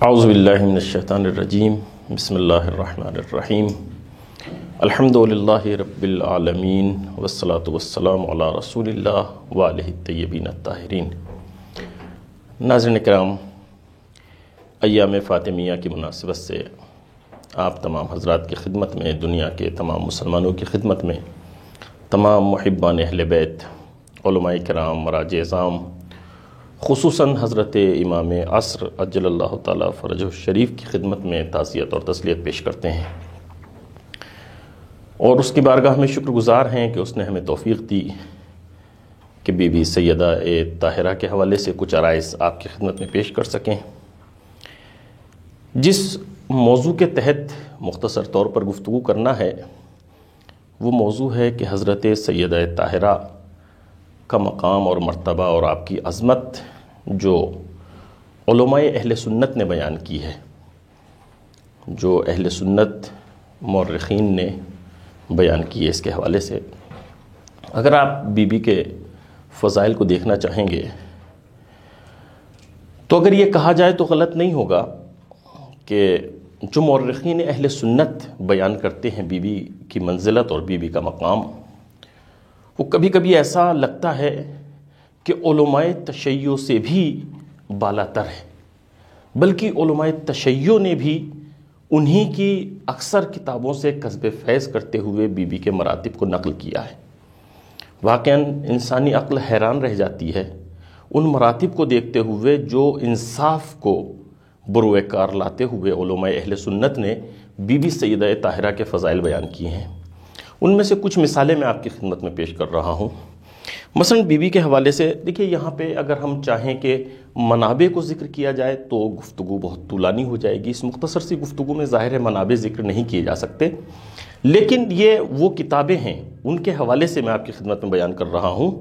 اعوذ باللہ من الشیطان الرجیم بسم اللہ الرحمن الرحیم الحمدللہ رب العالمین والصلاة والسلام علی رسول اللہ وآلہ الطیبین الطاہرین۔ ناظرین کرام، ایام فاطمیہ کی مناسبت سے آپ تمام حضرات کی خدمت میں، دنیا کے تمام مسلمانوں کی خدمت میں، تمام محبان اہل بیت، علماء کرام، مراجع اعظام، خصوصاً حضرت امام عصر عجل اللہ تعالیٰ فرجہ الشریف کی خدمت میں تعزیت اور تسلیت پیش کرتے ہیں، اور اس کی بارگاہ میں شکر گزار ہیں کہ اس نے ہمیں توفیق دی کہ بی بی سیدہ طاہرہ کے حوالے سے کچھ عرائض آپ کی خدمت میں پیش کر سکیں۔ جس موضوع کے تحت مختصر طور پر گفتگو کرنا ہے وہ موضوع ہے کہ حضرت سیدہ طاہرہ کا مقام اور مرتبہ اور آپ کی عظمت جو علماء اہل سنت نے بیان کی ہے، جو اہل سنت مورخین نے بیان کی ہے۔ اس کے حوالے سے اگر آپ بی بی کے فضائل کو دیکھنا چاہیں گے تو اگر یہ کہا جائے تو غلط نہیں ہوگا کہ جو مورخین اہل سنت بیان کرتے ہیں بی بی کی منزلت اور بی بی کا مقام، وہ کبھی کبھی ایسا لگتا ہے کہ علماء تشیع سے بھی بالاتر ہے، بلکہ علماء تشیع نے بھی انہی کی اکثر کتابوں سے کسب فیض کرتے ہوئے بی بی کے مراتب کو نقل کیا ہے۔ واقعاً انسانی عقل حیران رہ جاتی ہے ان مراتب کو دیکھتے ہوئے جو انصاف کو بروئے کار لاتے ہوئے علماء اہل سنت نے بی بی سیدہ طاہرہ کے فضائل بیان کیے ہیں۔ ان میں سے کچھ مثالیں میں آپ کی خدمت میں پیش کر رہا ہوں۔ مثلا بی بی کے حوالے سے دیکھیے، یہاں پہ اگر ہم چاہیں کہ منابع کو ذکر کیا جائے تو گفتگو بہت طولانی ہو جائے گی۔ اس مختصر سی گفتگو میں ظاہر ہے منابع ذکر نہیں کیے جا سکتے، لیکن یہ وہ کتابیں ہیں ان کے حوالے سے میں آپ کی خدمت میں بیان کر رہا ہوں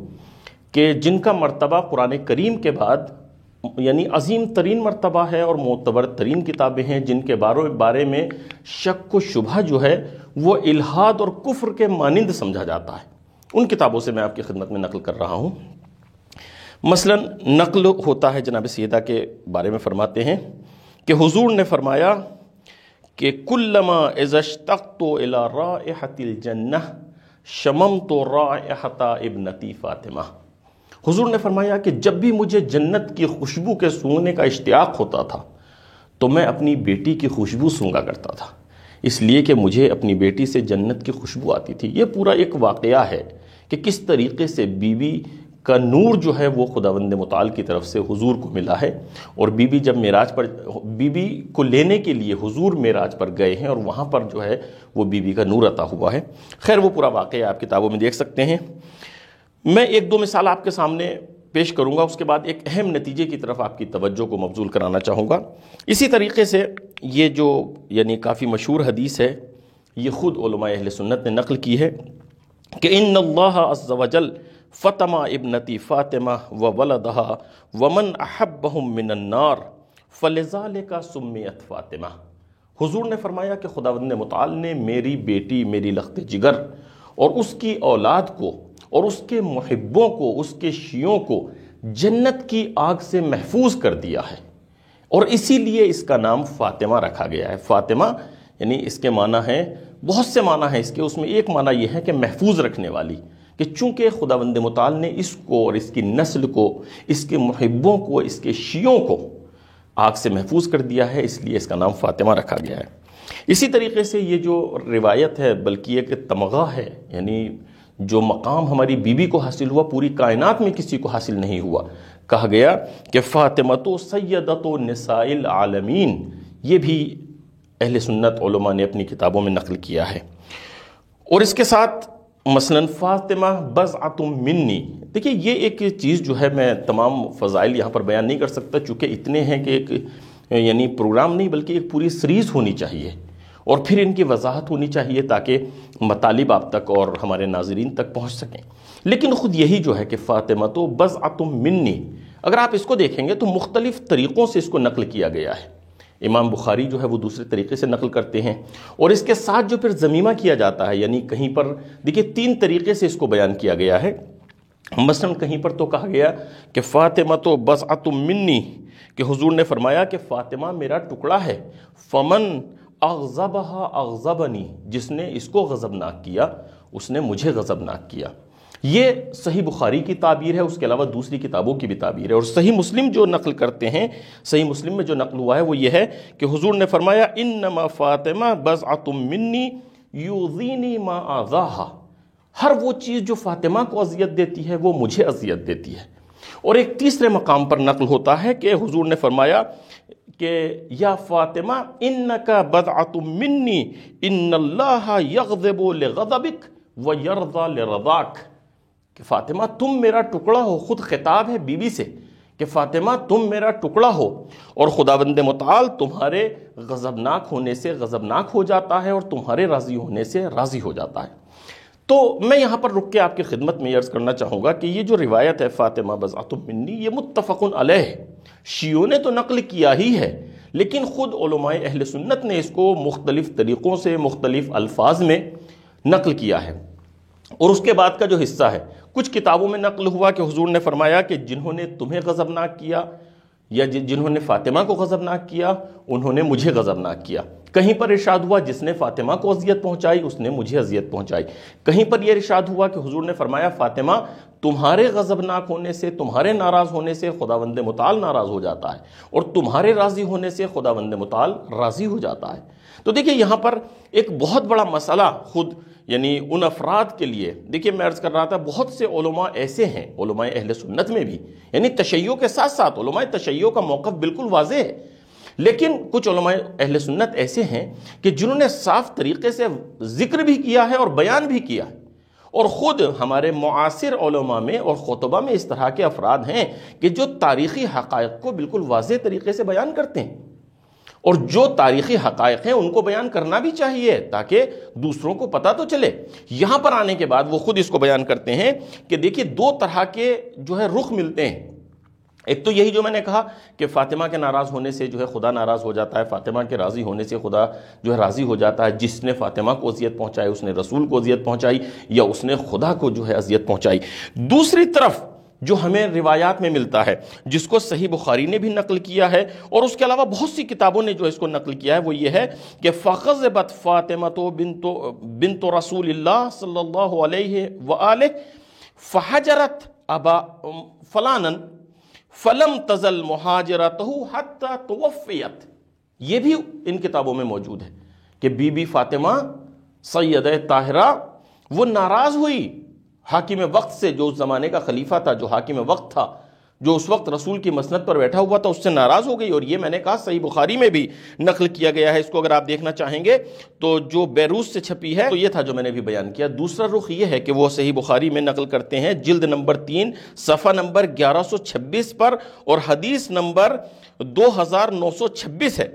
کہ جن کا مرتبہ قرآن کریم کے بعد یعنی عظیم ترین مرتبہ ہے اور معتبر ترین کتابیں ہیں، جن کے بارے میں شک و شبہ جو ہے وہ الحاد اور کفر کے مانند سمجھا جاتا ہے۔ ان کتابوں سے میں آپ کی خدمت میں نقل کر رہا ہوں۔ مثلا نقل ہوتا ہے جناب سیدہ کے بارے میں، فرماتے ہیں کہ حضور نے فرمایا کہ کلما اذا اشتقت الى رائحۃ الجنہ شممت رائحۃ ابنتی فاطمہ۔ حضور نے فرمایا کہ جب بھی مجھے جنت کی خوشبو کے سونگنے کا اشتیاق ہوتا تھا تو میں اپنی بیٹی کی خوشبو سونگا کرتا تھا، اس لیے کہ مجھے اپنی بیٹی سے جنت کی خوشبو آتی تھی۔ یہ پورا ایک واقعہ ہے کہ کس طریقے سے بی بی کا نور جو ہے وہ خداوند متعال کی طرف سے حضور کو ملا ہے، اور بی بی جب معراج پر بی بی کو لینے کے لیے حضور معراج پر گئے ہیں اور وہاں پر جو ہے وہ بی بی کا نور عطا ہوا ہے۔ خیر وہ پورا واقعہ آپ کتابوں میں دیکھ سکتے ہیں۔ میں ایک دو مثال آپ کے سامنے پیش کروں گا، اس کے بعد ایک اہم نتیجے کی طرف آپ کی توجہ کو مبذول کرانا چاہوں گا۔ اسی طریقے سے یہ جو یعنی کافی مشہور حدیث ہے، یہ خود علماء اہل سنت نے نقل کی ہے کہ ان اللہ عز وجل فطم ابنتی فاطمہ وولدہا ومن احبہم من النار فلذالک سمیت فاطمہ۔ حضور نے فرمایا کہ خداوند متعال نے میری بیٹی، میری لخت جگر اور اس کی اولاد کو اور اس کے محبوں کو، اس کے شیعوں کو جنت کی آگ سے محفوظ کر دیا ہے، اور اسی لیے اس کا نام فاطمہ رکھا گیا ہے۔ فاطمہ یعنی اس کے معنی ہے، بہت سے معنی ہیں اس کے، اس میں ایک معنی یہ ہے کہ محفوظ رکھنے والی، کہ چونکہ خداوند متعال نے اس کو اور اس کی نسل کو، اس کے محبوں کو، اس کے شیعوں کو آگ سے محفوظ کر دیا ہے، اس لیے اس کا نام فاطمہ رکھا گیا ہے۔ اسی طریقے سے یہ جو روایت ہے بلکہ ایک تمغہ ہے، یعنی جو مقام ہماری بی بی کو حاصل ہوا پوری کائنات میں کسی کو حاصل نہیں ہوا، کہا گیا کہ فاطمۃ سیدۃ نساء العالمین۔ یہ بھی اہل سنت علماء نے اپنی کتابوں میں نقل کیا ہے۔ اور اس کے ساتھ مثلا فاطمہ بضعۃ منی۔ دیکھیے یہ ایک چیز جو ہے، میں تمام فضائل یہاں پر بیان نہیں کر سکتا چونکہ اتنے ہیں کہ ایک یعنی پروگرام نہیں بلکہ ایک پوری سیریز ہونی چاہیے، اور پھر ان کی وضاحت ہونی چاہیے تاکہ مطالب آپ تک اور ہمارے ناظرین تک پہنچ سکیں۔ لیکن خود یہی جو ہے کہ فاطمہ تو بضعۃ منی، اگر آپ اس کو دیکھیں گے تو مختلف طریقوں سے اس کو نقل کیا گیا ہے۔ امام بخاری جو ہے وہ دوسرے طریقے سے نقل کرتے ہیں، اور اس کے ساتھ جو پھر ضمیمہ کیا جاتا ہے، یعنی کہیں پر دیکھیے تین طریقے سے اس کو بیان کیا گیا ہے۔ مثلا کہیں پر تو کہا گیا کہ فاطمہ تو بضعۃ منی کہ حضور نے فرمایا کہ فاطمہ میرا ٹکڑا ہے، فمن اغضبہا اغضبنی، جس نے اس کو غضبناک کیا اس نے مجھے غضبناک کیا۔ یہ صحیح بخاری کی تعبیر ہے، اس کے علاوہ دوسری کتابوں کی بھی تعبیر ہے، اور صحیح مسلم جو نقل کرتے ہیں، صحیح مسلم میں جو نقل ہوا ہے وہ یہ ہے کہ حضور نے فرمایا انما فاطمہ بضعۃ منی یؤذینی ما آذاہا، ہر وہ چیز جو فاطمہ کو اذیت دیتی ہے وہ مجھے اذیت دیتی ہے۔ اور ایک تیسرے مقام پر نقل ہوتا ہے کہ حضور نے فرمایا کہ یا فاطمہ انکا بضعۃ منی ان اللہ یغضب لغضبک ویرضی لرضاک، کہ فاطمہ تم میرا ٹکڑا ہو، خود خطاب ہے بی بی سے کہ فاطمہ تم میرا ٹکڑا ہو، اور خداوند متعال تمہارے غضبناک ہونے سے غضبناک ہو جاتا ہے اور تمہارے راضی ہونے سے راضی ہو جاتا ہے۔ تو میں یہاں پر رک کے آپ کی خدمت میں عرض کرنا چاہوں گا کہ یہ جو روایت ہے فاطمہ بضعۃ منی، یہ متفق علیہ، شیعوں نے تو نقل کیا ہی ہے، لیکن خود علماء اہل سنت نے اس کو مختلف طریقوں سے مختلف الفاظ میں نقل کیا ہے۔ اور اس کے بعد کا جو حصہ ہے، کچھ کتابوں میں نقل ہوا کہ حضور نے فرمایا کہ جنہوں نے تمہیں غضبناک کیا یا جنہوں نے فاطمہ کو غضبناک کیا انہوں نے مجھے غضبناک کیا۔ کہیں پر ارشاد ہوا جس نے فاطمہ کو اذیت پہنچائی اس نے مجھے اذیت پہنچائی۔ کہیں پر یہ ارشاد ہوا کہ حضور نے فرمایا فاطمہ تمہارے غضبناک ہونے سے، تمہارے ناراض ہونے سے خداوند متعال ناراض ہو جاتا ہے، اور تمہارے راضی ہونے سے خداوند متعال راضی ہو جاتا ہے۔ تو دیکھیں یہاں پر ایک بہت بڑا مسئلہ خود یعنی ان افراد کے لیے، دیکھیں میں عرض کر رہا تھا بہت سے علماء ایسے ہیں، علماء اہل سنت میں بھی، یعنی تشیع کے ساتھ ساتھ علماء تشیع کا موقف بالکل واضح ہے، لیکن کچھ علماء اہل سنت ایسے ہیں کہ جنہوں نے صاف طریقے سے ذکر بھی کیا ہے اور بیان بھی کیا ہے، اور خود ہمارے معاصر علماء میں اور خطبہ میں اس طرح کے افراد ہیں کہ جو تاریخی حقائق کو بالکل واضح طریقے سے بیان کرتے ہیں، اور جو تاریخی حقائق ہیں ان کو بیان کرنا بھی چاہیے تاکہ دوسروں کو پتہ تو چلے۔ یہاں پر آنے کے بعد وہ خود اس کو بیان کرتے ہیں کہ دیکھیے دو طرح کے جو ہے رخ ملتے ہیں، ایک تو یہی جو میں نے کہا کہ فاطمہ کے ناراض ہونے سے جو ہے خدا ناراض ہو جاتا ہے، فاطمہ کے راضی ہونے سے خدا جو ہے راضی ہو جاتا ہے، جس نے فاطمہ کو اذیت پہنچائی اس نے رسول کو اذیت پہنچائی یا اس نے خدا کو جو ہے اذیت پہنچائی۔ دوسری طرف جو ہمیں روایات میں ملتا ہے، جس کو صحیح بخاری نے بھی نقل کیا ہے اور اس کے علاوہ بہت سی کتابوں نے جو اس کو نقل کیا ہے، وہ یہ ہے کہ فَغَضِبَتْ فَاطِمَةُ بِنْتُ رَسُولِ اللَّهِ صلی اللہ علیہ وآلہ فَحَجَرَتْ أَبَا فَلَانًا فَلَمْ تَزَلْ مُحَاجِرَتُهُ حَتَّى تُوَفِّيَتْ۔ یہ بھی ان کتابوں میں موجود ہے کہ بی بی فاطمہ سیدہ طاہرہ وہ ناراض ہوئی حاکم وقت سے، جو اس زمانے کا خلیفہ تھا، جو حاکم وقت تھا، جو اس وقت رسول کی مسند پر بیٹھا ہوا تھا، اس سے ناراض ہو گئی۔ اور یہ میں نے کہا صحیح بخاری میں بھی نقل کیا گیا ہے، اس کو اگر آپ دیکھنا چاہیں گے تو جو بیروس سے چھپی ہے، تو یہ تھا جو میں نے بھی بیان کیا۔ دوسرا رخ یہ ہے کہ وہ صحیح بخاری میں نقل کرتے ہیں جلد نمبر 3 صفحہ نمبر 1126 پر، اور حدیث نمبر 2926 ہے،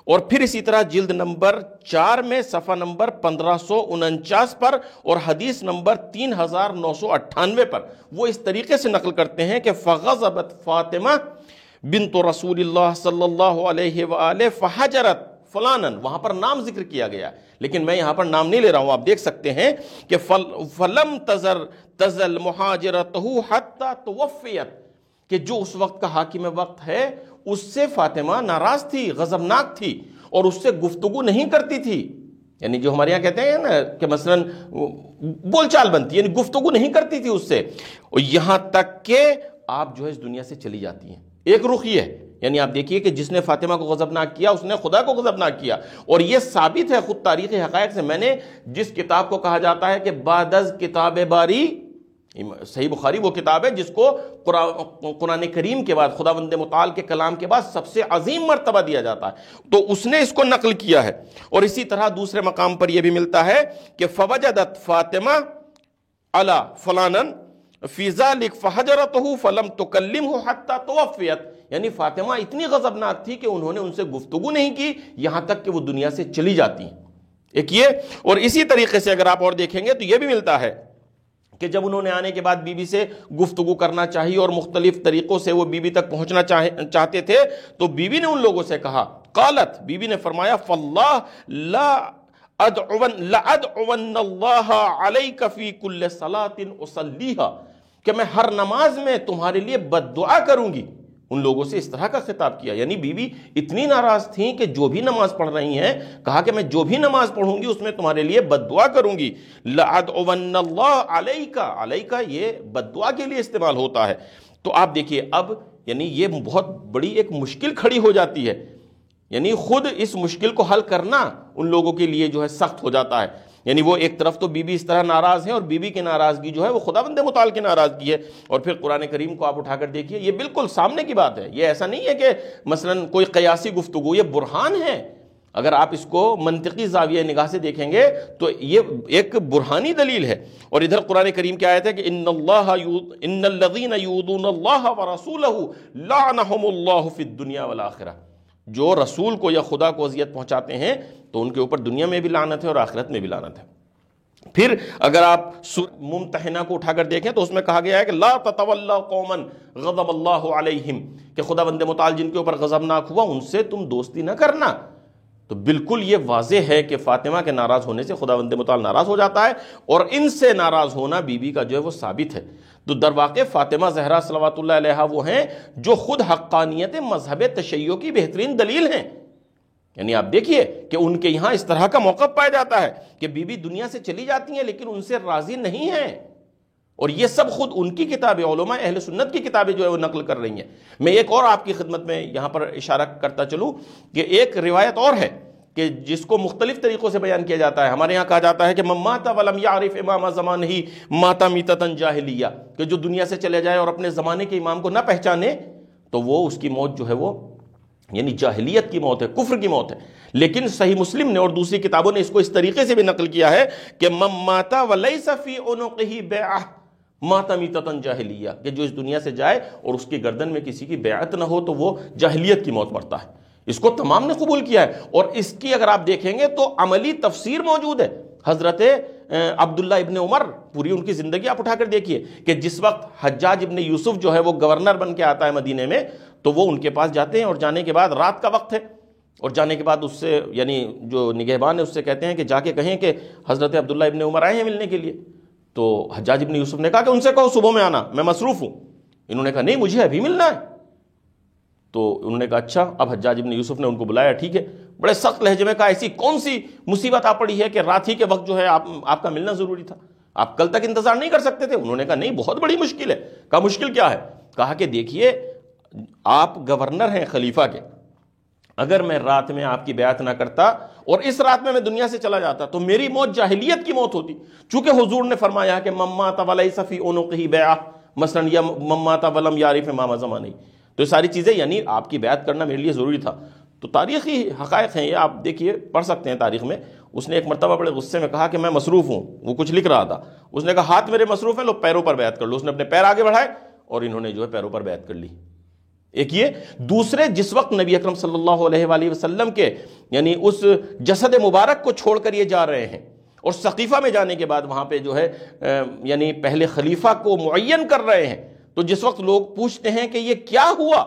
اور پھر اسی طرح جلد نمبر 4 میں صفحہ نمبر 1549 پر اور حدیث نمبر 3998 پر وہ اس طریقے سے نقل کرتے ہیں کہ فَغَضَبَتْ فَاطِمَةُ بِنْتُ رَسُولِ اللَّهِ صلی اللہ علیہ وآلہ فَحَجَرَتْ فَلَانًا، وہاں پر نام ذکر کیا گیا، لیکن میں یہاں پر نام نہیں لے رہا ہوں، آپ دیکھ سکتے ہیں کہ فَلَمْ تَزَلْ مُحَاجِرَتُهُ حَتَّى تُوَفِّيَتْ، کہ جو اس وقت کا حاکم وقت ہے اس سے فاطمہ ناراض تھی، غضبناک تھی، اور اس سے گفتگو نہیں کرتی تھی، یعنی جو ہمارے یہاں کہتے ہیں نا کہ مثلا بول چال بنتی، یعنی گفتگو نہیں کرتی تھی اس سے، اور یہاں تک کہ آپ جو ہے اس دنیا سے چلی جاتی ہیں۔ ایک رخ یہ ہے، یعنی آپ دیکھیے کہ جس نے فاطمہ کو غضبناک کیا اس نے خدا کو غضبناک کیا، اور یہ ثابت ہے خود تاریخی حقائق سے۔ میں نے جس کتاب کو کہا جاتا ہے کہ بعد از کتاب باری، صحیح بخاری وہ کتاب ہے جس کو قرآن کریم کے بعد، خداوند متعال کے کلام کے بعد سب سے عظیم مرتبہ دیا جاتا ہے، تو اس نے اس کو نقل کیا ہے۔ اور اسی طرح دوسرے مقام پر یہ بھی ملتا ہے کہ فوجدت فاطمہ علی فلانن فی ذلک فحجرتہ فلم تکلمہ حتی توفیت، یعنی فاطمہ اتنی غضبناک تھی کہ انہوں نے ان سے گفتگو نہیں کی یہاں تک کہ وہ دنیا سے چلی جاتی ہیں۔ ایک یہ، اور اسی طریقے سے اگر آپ اور دیکھیں گے تو یہ بھی ملتا ہے کہ جب انہوں نے آنے کے بعد بی بی سے گفتگو کرنا چاہی اور مختلف طریقوں سے وہ بی بی تک پہنچنا چاہتے تھے، تو بی بی نے ان لوگوں سے کہا، قالت، بی بی نے فرمایا، فَاللَّهِ لَأَدْعُوَنَّ اللَّهَ عَلَيْكَ فِي كُلِّ صَلَاةٍ أُصَلِّيهَا، کہ میں ہر نماز میں تمہارے لیے بد دعا کروں گی، ان لوگوں سے اس طرح کا خطاب کیا. یعنی بیوی اتنی ناراض تھیں کہ جو بھی نماز پڑھ رہی ہیں کہا کہ میں جو بھی نماز پڑھوں گی اس میں تمہارے لیے بد دعا کروں گی. لَأَدْعُوَنَّ اللَّهَ عَلَيْكَ، علیکہ یہ بد دعا کے لیے استعمال ہوتا ہے. تو آپ دیکھیے اب یعنی یہ بہت بڑی ایک مشکل کھڑی ہو جاتی ہے. یعنی خود اس مشکل کو حل کرنا ان لوگوں کے لیے جو ہے سخت ہو جاتا ہے. یعنی وہ ایک طرف تو بی بی اس طرح ناراض ہیں اور بی بی کی ناراضگی جو ہے وہ خداوند متعال کی ناراضگی ہے. اور پھر قرآن کریم کو آپ اٹھا کر دیکھیے، یہ بالکل سامنے کی بات ہے. یہ ایسا نہیں ہے کہ مثلا کوئی قیاسی گفتگو، یہ برہان ہے. اگر آپ اس کو منطقی زاویہ نگاہ سے دیکھیں گے تو یہ ایک برہانی دلیل ہے. اور ادھر قرآن کریم کی آیت ہے کہ ان الذین یؤذون اللہ ورسولہ لعنہم اللہ فی الدنیا والآخرہ. جو رسول کو یا خدا کو اذیت پہنچاتے ہیں تو ان کے اوپر دنیا میں بھی لعنت ہے اور آخرت میں بھی لعنت ہے. پھر اگر آپ ممتحنہ کو اٹھا کر دیکھیں تو اس میں کہا گیا ہے کہ لا تتولا قوما غضب اللہ علیہم، کہ خداوند متعال جن کے اوپر غضبناک ہوا ان سے تم دوستی نہ کرنا. تو بالکل یہ واضح ہے کہ فاطمہ کے ناراض ہونے سے خداوند متعال ناراض ہو جاتا ہے، اور ان سے ناراض ہونا بی بی کا جو ہے وہ ثابت ہے. تو در واقع فاطمہ زہرا صلوات اللہ علیہا وہ ہیں جو خود حقانیت مذہب تشیع کی بہترین دلیل ہیں. یعنی آپ دیکھیے کہ ان کے یہاں اس طرح کا موقف پایا جاتا ہے کہ بی بی دنیا سے چلی جاتی ہیں لیکن ان سے راضی نہیں ہیں. اور یہ سب خود ان کی کتابیں، علماء اہل سنت کی کتابیں جو ہے وہ نقل کر رہی ہیں. میں ایک اور آپ کی خدمت میں یہاں پر اشارہ کرتا چلوں کہ ایک روایت اور ہے کہ جس کو مختلف طریقوں سے بیان کیا جاتا ہے. ہمارے یہاں کہا جاتا ہے کہ من مات ولم یعرف امام زمانہ مات میتۃ جاہلیہ، کہ جو دنیا سے چلے جائے اور اپنے زمانے کے امام کو نہ پہچانے تو وہ اس کی موت جو ہے وہ یعنی جاہلیت کی موت ہے، کفر کی موت ہے. لیکن صحیح مسلم نے اور دوسری کتابوں نے اس کو اس طریقے سے بھی نقل کیا ہے کہ من مات ولیس فی عنقہ بیعہ مات میتۃ جاہلیہ، کہ جو اس دنیا سے جائے اور اس کی گردن میں کسی کی بیعت نہ ہو تو وہ جاہلیت کی موت مرتا ہے. اس کو تمام نے قبول کیا ہے، اور اس کی اگر آپ دیکھیں گے تو عملی تفسیر موجود ہے. حضرت عبداللہ ابن عمر، پوری ان کی زندگی آپ اٹھا کر دیکھیے کہ جس وقت حجاج ابن یوسف جو ہے وہ گورنر بن کے آتا ہے مدینے میں تو وہ ان کے پاس جاتے ہیں، اور جانے کے بعد رات کا وقت ہے، اور جانے کے بعد اس سے یعنی جو نگہبان ہے اس سے کہتے ہیں کہ جا کے کہیں کہ حضرت عبداللہ ابن عمر آئے ہیں ملنے کے لیے. تو حجاج ابن یوسف نے کہا کہ ان سے کہو صبح میں آنا، میں مصروف ہوں. انہوں نے کہا نہیں مجھے ابھی ملنا ہے. تو انہوں نے کہا اچھا. اب حجاج ابن یوسف نے ان کو بلایا، ٹھیک ہے. بڑے سخت لہجے میں کہا ایسی کون سی مصیبت آ پڑی ہے کہ رات ہی کے وقت جو ہے آپ کا ملنا ضروری تھا، آپ کل تک انتظار نہیں کر سکتے تھے؟ انہوں نے کہا نہیں بہت بڑی مشکل ہے. کہا مشکل کیا ہے؟ کہا کہ دیکھیے آپ گورنر ہیں خلیفہ کے، اگر میں رات میں آپ کی بیعت نہ کرتا اور اس رات میں دنیا سے چلا جاتا تو میری موت جاہلیت کی موت ہوتی. چونکہ حضور نے فرمایا کہ من مات ولیس فی عنقہ بیعہ مثلا، یا من مات ولم یعرف امام زمانہ، تو یہ ساری چیزیں یعنی آپ کی بیعت کرنا میرے لیے ضروری تھا. تو تاریخی حقائق ہیں یہ، آپ دیکھیے پڑھ سکتے ہیں تاریخ میں. اس نے ایک مرتبہ بڑے غصے میں کہا کہ میں مصروف ہوں، وہ کچھ لکھ رہا تھا. اس نے کہا ہاتھ میرے مصروف ہیں، لو پیروں پر بیعت کر لو. اس نے اپنے پیر آگے بڑھائے اور انہوں نے جو ہے پیروں پر بیعت کر لی. ایک یہ. دوسرے جس وقت نبی اکرم صلی اللہ علیہ وآلہ وسلم کے یعنی اس جسد مبارک کو چھوڑ کر یہ جا رہے ہیں، اور سقیفہ میں جانے کے بعد وہاں پہ جو ہے یعنی پہلے خلیفہ کو معین کر رہے ہیں، تو جس وقت لوگ پوچھتے ہیں کہ یہ کیا ہوا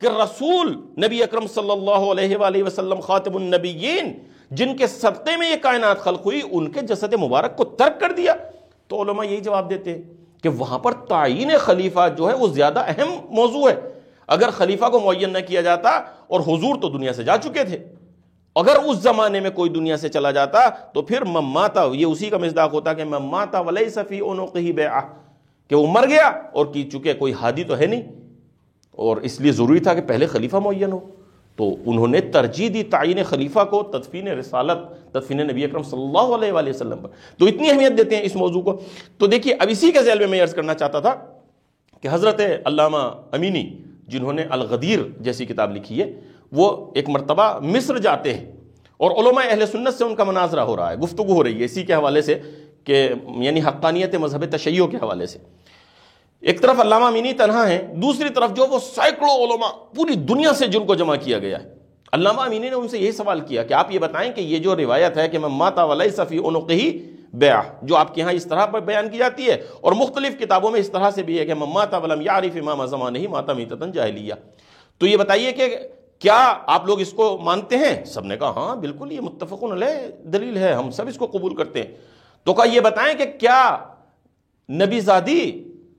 کہ رسول نبی اکرم صلی اللہ علیہ وآلہ وسلم خاتم النبیین جن کے صدقے میں یہ کائنات خلق ہوئی ان کے جسد مبارک کو ترک کر دیا، تو علماء یہی جواب دیتے ہیں کہ وہاں پر تعین خلیفہ جو ہے وہ زیادہ اہم موضوع ہے. اگر خلیفہ کو معین نہ کیا جاتا، اور حضور تو دنیا سے جا چکے تھے، اگر اس زمانے میں کوئی دنیا سے چلا جاتا تو پھر من مات، یہ اسی کا مصداق ہوتا کہ من مات ولیس فی عنقہ بیعہ، کہ وہ مر گیا اور کی چکے کوئی ہادی تو ہے نہیں، اور اس لیے ضروری تھا کہ پہلے خلیفہ معین ہو. تو انہوں نے ترجیح دی تعین خلیفہ کو تدفین رسالت، تدفین نبی اکرم صلی اللہ علیہ وآلہ وسلم پر. تو اتنی اہمیت دیتے ہیں اس موضوع کو. تو دیکھیے اب اسی کے ذیل میں عرض کرنا چاہتا تھا کہ حضرت علامہ امینی جنہوں نے الغدیر جیسی کتاب لکھی ہے، وہ ایک مرتبہ مصر جاتے ہیں اور علماء اہل سنت سے ان کا مناظرہ ہو رہا ہے، گفتگو ہو رہی ہے اسی کے حوالے سے کہ یعنی حقانیت مذہب تشیع کے حوالے سے. ایک طرف علامہ امینی تنہا ہیں، دوسری طرف جو وہ سینکڑوں علماء پوری دنیا سے جن کو جمع کیا گیا ہے. علامہ امینی نے ان سے یہی سوال کیا کہ آپ یہ بتائیں کہ یہ جو روایت ہے کہ من مات ولیس فی عنقہ بیعہ، جو آپ کے ہاں اس طرح پر بیان کی جاتی ہے اور مختلف کتابوں میں اس طرح سے بھی ہے کہ من مات ولم یعرف امام زمانہ مات میتۃ جاہلیہ، تو یہ بتائیے کہ کیا آپ لوگ اس کو مانتے ہیں؟ سب نے کہا ہاں بالکل یہ متفق علیہ دلیل ہے، ہم سب اس کو قبول کرتے ہیں. تو کہا یہ بتائیں کہ کیا نبی زادی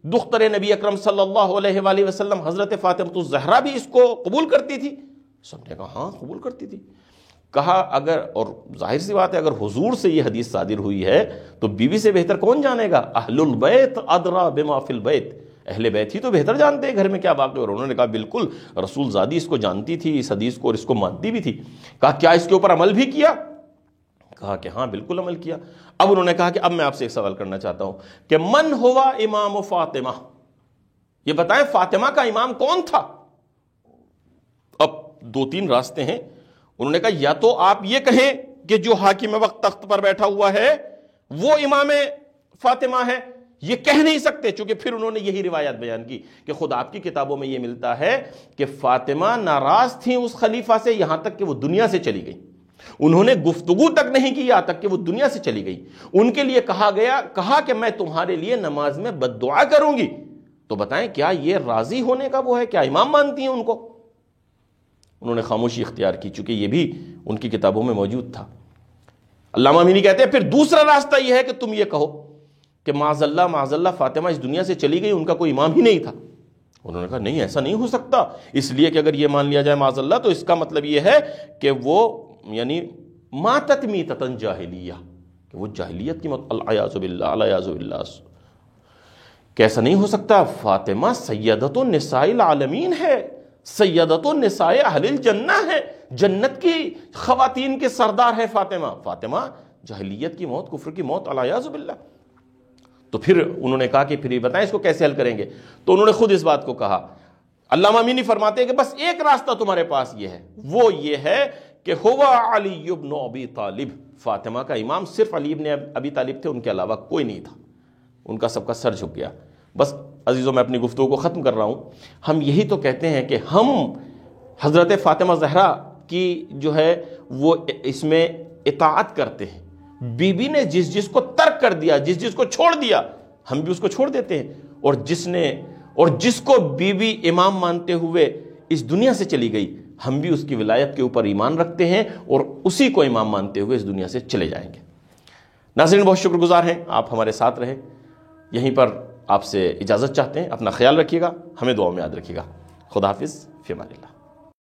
دختر نبی اکرم صلی اللہ علیہ وآلہ وسلم حضرت فاطمہ الزہرا بھی اس کو قبول کرتی تھی؟ سب نے کہا ہاں قبول کرتی تھی۔ کہا اگر، اور ظاہر سی بات ہے اگر حضور سے یہ حدیث صادر ہوئی ہے تو بیوی سے بہتر کون جانے گا؟ اہل البیت ادرا بما فی البیت، اہل بیت ہی تو بہتر جانتے ہیں گھر میں کیا باقی۔ اور انہوں نے کہا بالکل، رسول زادی اس کو جانتی تھی اس حدیث کو اور اس کو مانتی بھی تھی۔ کہا کیا اس کے اوپر عمل بھی کیا؟ کہا کہ ہاں بالکل عمل کیا۔ اب انہوں نے کہا کہ اب میں آپ سے ایک سوال کرنا چاہتا ہوں کہ من ہوا امام فاطمہ، یہ بتائیں فاطمہ کا امام کون تھا؟ اب دو تین راستے ہیں۔ انہوں نے کہا یا تو آپ یہ کہیں کہ جو حاکم وقت تخت پر بیٹھا ہوا ہے وہ امام فاطمہ ہے، یہ کہہ نہیں سکتے، چونکہ پھر انہوں نے یہی روایت بیان کی کہ خود آپ کی کتابوں میں یہ ملتا ہے کہ فاطمہ ناراض تھیں اس خلیفہ سے یہاں تک کہ وہ دنیا سے چلی گئی، انہوں نے گفتگو تک نہیں کی یہاں تک کہ وہ دنیا سے چلی گئی۔ ان کے لیے کہا کہ میں تمہارے لیے نماز میں بد دعا کروں گی۔ تو بتائیں کیا یہ راضی ہونے کا وہ ہے؟ کیا امام مانتی ہیں ان کو؟ انہوں نے خاموشی اختیار کی، چونکہ یہ بھی ان کی کتابوں میں موجود تھا۔ علامہ امینی کہتے ہیں پھر دوسرا راستہ یہ ہے کہ تم یہ کہو کہ معاذ اللہ فاطمہ اس دنیا سے چلی گئی، ان کا کوئی امام ہی نہیں تھا۔ انہوں نے کہا نہیں، ایسا نہیں ہو سکتا، اس لیے کہ اگر یہ مان لیا جائے معاذ اللہ تو اس کا مطلب یہ ہے کہ وہ یعنی ماتت میتۃ جاہلیہ، کہ وہ جاہلیت کی موت، العیاذ باللہ العیاذ باللہ۔ کیسا نہیں ہو سکتا؟ فاطمہ سیدۃ النساء العالمین ہے، سیدۃ النساء اہل الجنہ ہے، جنت کی خواتین کے سردار ہے فاطمہ جاہلیت کی موت، کفر کی موت، العیاذ باللہ۔ تو پھر انہوں نے کہا کہ پھر یہ بتائیں اس کو کیسے حل کریں گے؟ تو انہوں نے خود اس بات کو کہا۔ علامہ امینی فرماتے ہیں کہ بس ایک راستہ تمہارے پاس یہ ہے، وہ یہ ہے کہ ہوا علی بن ابی طالب، فاطمہ کا امام صرف علی بن ابی طالب تھے، ان کے علاوہ کوئی نہیں تھا، ان کا سب کا سر جھک گیا۔ بس عزیزوں میں اپنی گفتگو کو ختم کر رہا ہوں۔ ہم یہی تو کہتے ہیں کہ ہم حضرت فاطمہ زہرا کی جو ہے وہ اس میں اطاعت کرتے ہیں۔ بی بی نے جس کو ترک کر دیا، جس کو چھوڑ دیا، ہم بھی اس کو چھوڑ دیتے ہیں، اور جس کو بی بی امام مانتے ہوئے اس دنیا سے چلی گئی، ہم بھی اس کی ولایت کے اوپر ایمان رکھتے ہیں اور اسی کو امام مانتے ہوئے اس دنیا سے چلے جائیں گے۔ ناظرین بہت شکر گزار ہیں آپ ہمارے ساتھ رہے، یہیں پر آپ سے اجازت چاہتے ہیں۔ اپنا خیال رکھیے گا، ہمیں دعاؤں میں یاد رکھیے گا۔ خدا حافظ، فی امان اللہ۔